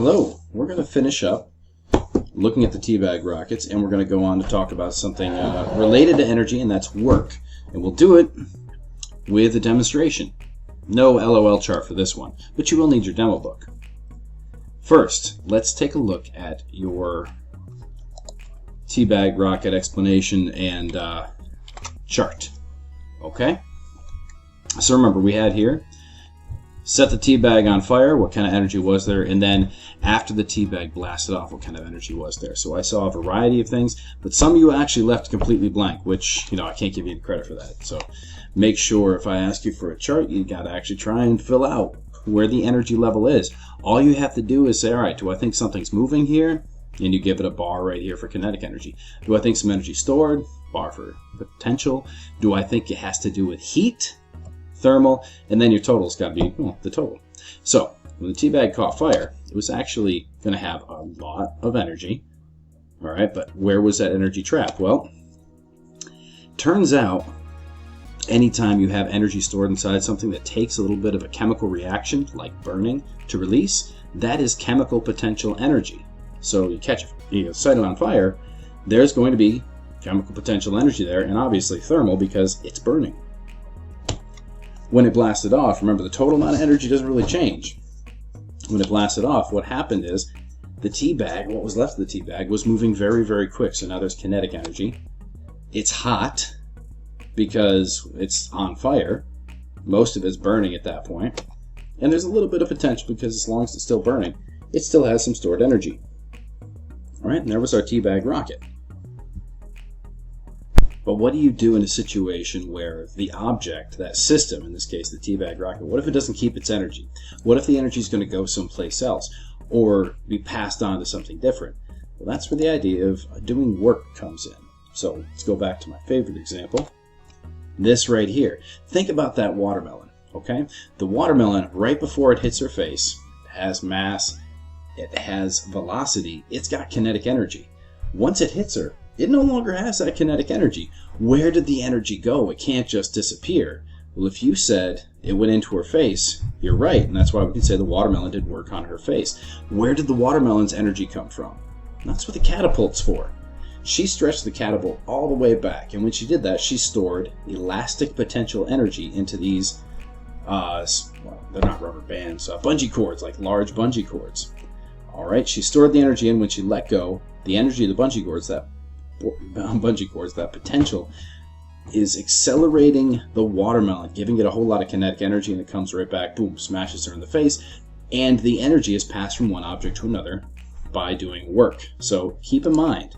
Hello, we're going to finish up looking at the teabag rockets, and we're going to go on to talk about something related to energy, and that's work. And we'll do it with a demonstration. No LOL chart for this one, but you will need your demo book. First, let's take a look at your teabag rocket explanation and chart. Okay? So remember, we had here, set the teabag on fire, what kind of energy was there, and then after the teabag blasted off, what kind of energy was there. So I saw a variety of things, but some of you actually left completely blank, which, I can't give you any credit for that. So make sure if I ask you for a chart, you got to actually try and fill out where the energy level is. All you have to do is say, all right, do I think something's moving here? And you give it a bar right here for kinetic energy. Do I think some energy stored? Bar for potential. Do I think it has to do with heat? Thermal, and then your total's got to be the total. So when the teabag caught fire, it was actually going to have a lot of energy. All right, but where was that energy trapped? Well, turns out anytime you have energy stored inside something that takes a little bit of a chemical reaction, like burning, to release, that is chemical potential energy. So you set it on fire, there's going to be chemical potential energy there, and obviously thermal because it's burning. When it blasted off, remember the total amount of energy doesn't really change. When it blasted off, what happened is the teabag, what was left of the teabag, was moving very, very quick. So now there's kinetic energy. It's hot because it's on fire. Most of it's burning at that point. And there's a little bit of potential because as long as it's still burning, it still has some stored energy. All right, and there was our teabag rocket. But what do you do in a situation where the object, that system, in this case the teabag rocket, what if it doesn't keep its energy? What if the energy is going to go someplace else or be passed on to something different? Well, that's where the idea of doing work comes in. So let's go back to my favorite example. This right here. Think about that watermelon, okay? The watermelon, right before it hits her face, has mass, it has velocity, it's got kinetic energy. Once it hits her, it no longer has that kinetic energy. Where did the energy go? It can't just disappear. Well, if you said it went into her face, you're right, and that's why we can say the watermelon did work on her face. Where did the watermelon's energy come from? That's what the catapult's for. She stretched the catapult all the way back, and when she did that, she stored elastic potential energy into these, well, they're not rubber bands, bungee cords, like large bungee cords. All right, she stored the energy in. When she let go, the energy of the bungee cords, that potential is accelerating the watermelon, giving it a whole lot of kinetic energy, and it comes right back, boom, smashes her in the face, and the energy is passed from one object to another by doing work. So keep in mind,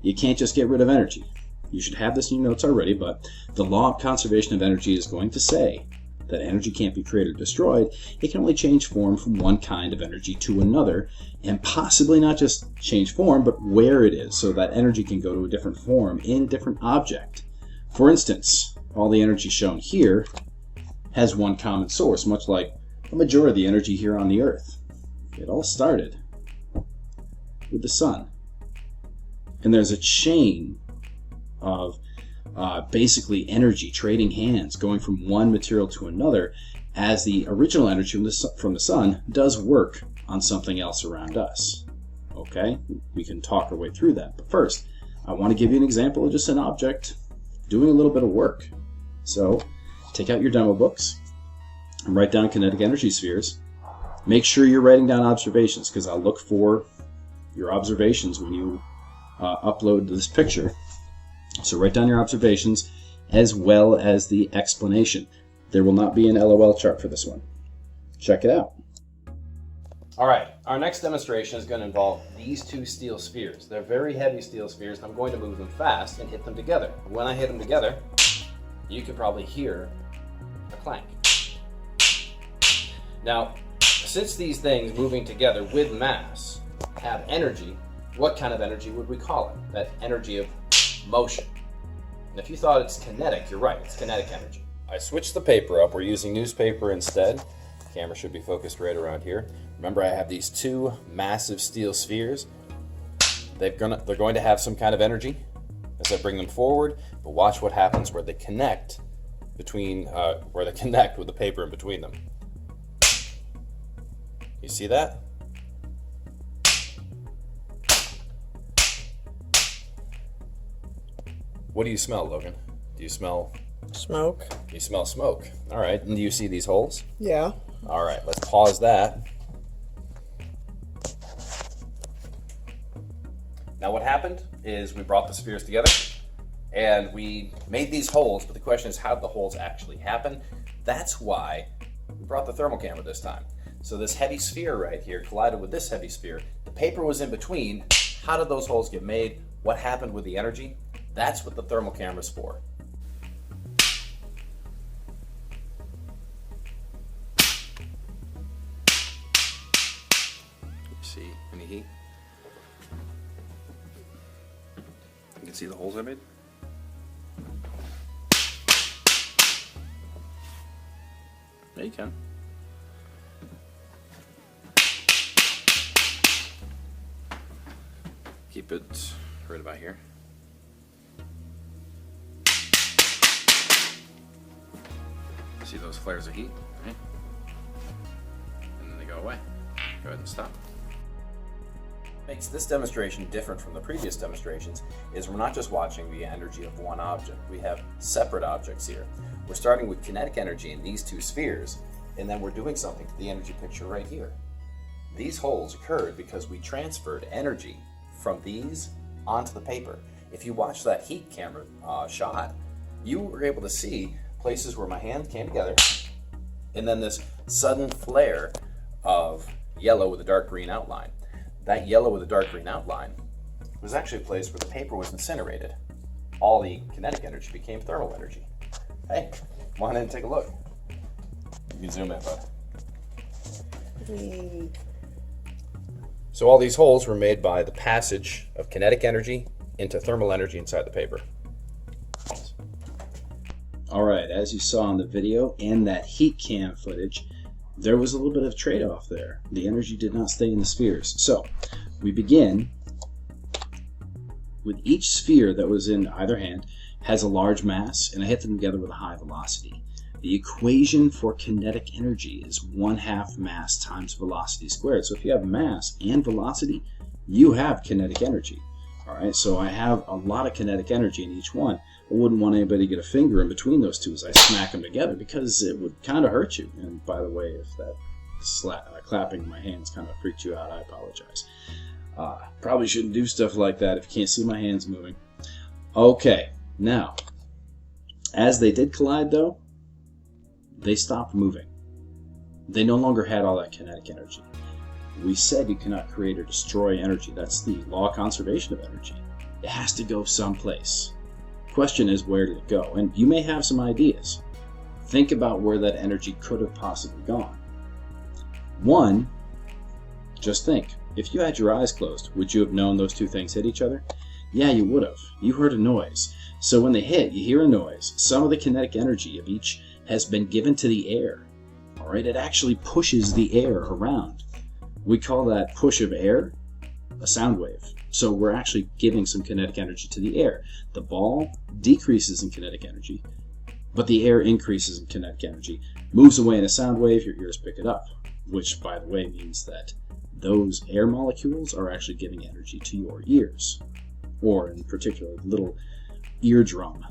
you can't just get rid of energy. You should have this in your notes already, but the law of conservation of energy is going to say that energy can't be created or destroyed. It can only change form from one kind of energy to another, and possibly not just change form, but where it is, so that energy can go to a different form in a different object. For instance, all the energy shown here has one common source, much like the majority of the energy here on the Earth. It all started with the sun. And there's a chain of basically energy trading hands, going from one material to another, as the original energy from the sun does work on something else around us. Okay, we can talk our way through that, but first I want to give you an example of just an object doing a little bit of work. So take out your demo books and write down kinetic energy spheres. Make sure you're writing down observations, because I'll look for your observations when you upload this picture. So write down your observations as well as the explanation. There will not be an LOL chart for this one. Check it out. All right, our next demonstration is going to involve these two steel spheres. They're very heavy steel spheres, and I'm going to move them fast and hit them together. When I hit them together, you can probably hear a clank. Now, since these things moving together with mass have energy, what kind of energy would we call it? That energy of motion. And if you thought it's kinetic, you're right, it's kinetic energy. I switched the paper up. We're using newspaper instead. The camera should be focused right around here. Remember, I have these two massive steel spheres. They're going to have some kind of energy as I bring them forward, but watch what happens where they connect with the paper in between them. You see that? What do you smell, Logan? Do you smell Smoke. You smell smoke. All right. And do you see these holes? Yeah. All right. Let's pause that. Now what happened is we brought the spheres together and we made these holes, but the question is, how did the holes actually happen? That's why we brought the thermal camera this time. So this heavy sphere right here collided with this heavy sphere. The paper was in between. How did those holes get made? What happened with the energy? That's what the thermal camera's for. See any heat? You can see the holes I made? Yeah, you can. Keep it right about here. See those flares of heat? Right? And then they go away. Go ahead and stop. Makes this demonstration different from the previous demonstrations is we're not just watching the energy of one object. We have separate objects here. We're starting with kinetic energy in these two spheres, and then we're doing something to the energy picture right here. These holes occurred because we transferred energy from these onto the paper. If you watch that heat camera shot, you were able to see places where my hand came together, and then this sudden flare of yellow with a dark green outline. That yellow with a dark green outline was actually a place where the paper was incinerated. All the kinetic energy became thermal energy. Hey, come on in and take a look. You can zoom in, bud. So all these holes were made by the passage of kinetic energy into thermal energy inside the paper. All right, as you saw in the video and that heat cam footage, there was a little bit of trade-off there. The energy did not stay in the spheres. So we begin with each sphere that was in either hand has a large mass, and I hit them together with a high velocity. The equation for kinetic energy is 1/2 mass times velocity squared. So if you have mass and velocity, you have kinetic energy. All right, so I have a lot of kinetic energy in each one. I wouldn't want anybody to get a finger in between those two as I smack them together, because it would kind of hurt you. And by the way, if that clapping my hands kind of freaked you out, I apologize. Probably shouldn't do stuff like that if you can't see my hands moving. Okay, now, as they did collide though, they stopped moving. They no longer had all that kinetic energy. We said you cannot create or destroy energy. That's the law of conservation of energy. It has to go someplace. Question is, where did it go? And you may have some ideas. Think about where that energy could have possibly gone. One, just think, if you had your eyes closed, would you have known those two things hit each other? Yeah, you would have. You heard a noise. So when they hit, you hear a noise. Some of the kinetic energy of each has been given to the air. All right, it actually pushes the air around. We call that push of air a sound wave. So we're actually giving some kinetic energy to the air. The ball decreases in kinetic energy, but the air increases in kinetic energy. Moves away in a sound wave, your ears pick it up, which, by the way, means that those air molecules are actually giving energy to your ears, or in particular, the little eardrum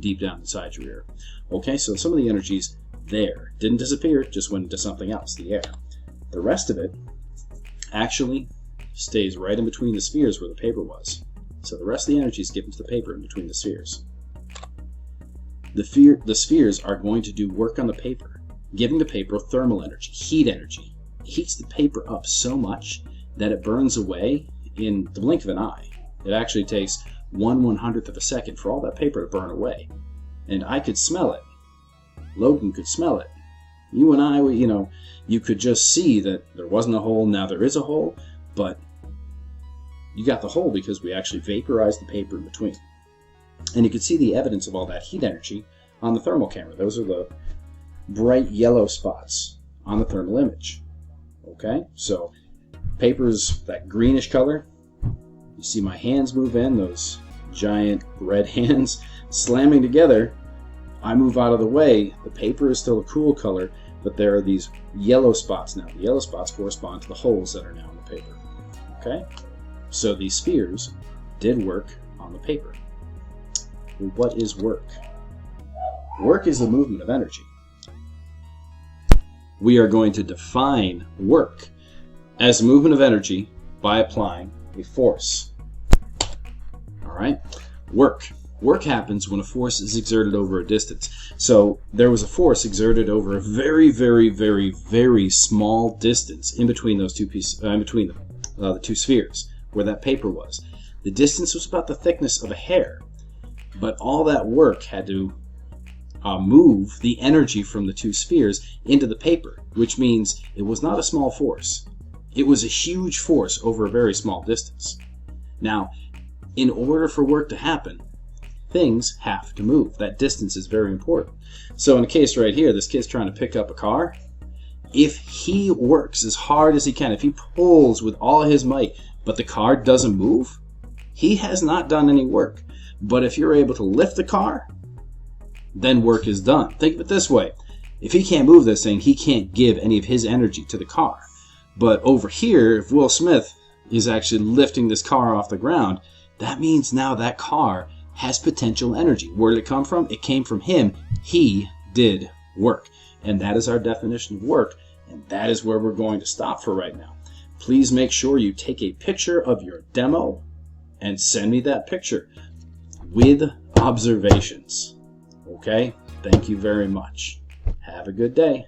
deep down inside your ear. Okay, so some of the energy's there. Didn't disappear, just went into something else, the air. The rest of it actually stays right in between the spheres where the paper was. So the rest of the energy is given to the paper in between the spheres. The spheres are going to do work on the paper, giving the paper thermal energy, heat energy. It heats the paper up so much that it burns away in the blink of an eye. It actually takes 1/100th of a second for all that paper to burn away. And I could smell it. Logan could smell it. You and I, you could just see that there wasn't a hole, now there is a hole, but you got the hole because we actually vaporized the paper in between. And you could see the evidence of all that heat energy on the thermal camera. Those are the bright yellow spots on the thermal image. Okay, so paper's that greenish color. You see my hands move in, those giant red hands slamming together. I move out of the way. The paper is still a cool color, but there are these yellow spots now. The yellow spots correspond to the holes that are now in the paper. Okay? So these spheres did work on the paper. Well, what is work? Work is the movement of energy. We are going to define work as movement of energy by applying a force. All right? Work. Work happens when a force is exerted over a distance. So there was a force exerted over a very, very, very, very small distance in between those two pieces, in between the two spheres where that paper was. The distance was about the thickness of a hair, but all that work had to move the energy from the two spheres into the paper, which means it was not a small force. It was a huge force over a very small distance. Now, in order for work to happen, things have to move. That distance is very important. So in the case right here, this kid's trying to pick up a car. If he works as hard as he can, if he pulls with all his might, but the car doesn't move, he has not done any work. But if you're able to lift the car, then work is done. Think of it this way. If he can't move this thing, he can't give any of his energy to the car. But over here, if Will Smith is actually lifting this car off the ground, that means now that car has potential energy. Where did it come from? It came from him. He did work. And that is our definition of work. And that is where we're going to stop for right now. Please make sure you take a picture of your demo and send me that picture with observations. Okay? Thank you very much. Have a good day.